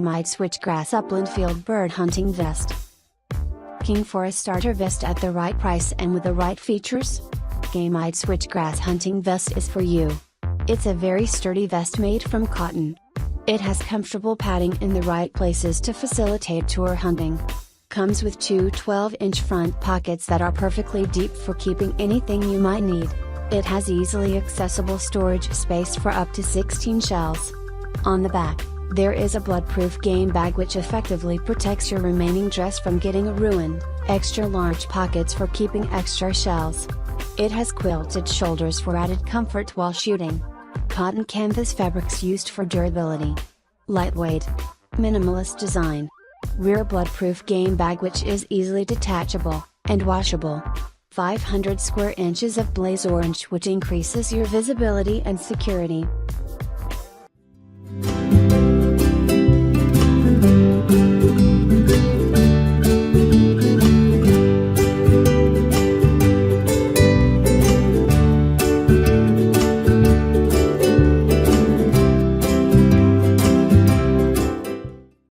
Gamehide Switchgrass Upland Field Bird Hunting Vest. Looking for a starter vest at the right price and with the right features? Gamehide Switchgrass Hunting Vest is for you. It's a very sturdy vest made from cotton. It has comfortable padding in the right places to facilitate tour hunting. Comes with two 12-inch front pockets that are perfectly deep for keeping anything you might need. It has easily accessible storage space for up to 16 shells. On the back, there is a blood-proof game bag which effectively protects your remaining dress from getting ruined, extra large pockets for keeping extra shells. It has quilted shoulders for added comfort while shooting. Cotton canvas fabrics used for durability. Lightweight. Minimalist design. Rear blood-proof game bag which is easily detachable, and washable. 500 square inches of blaze orange which increases your visibility and security.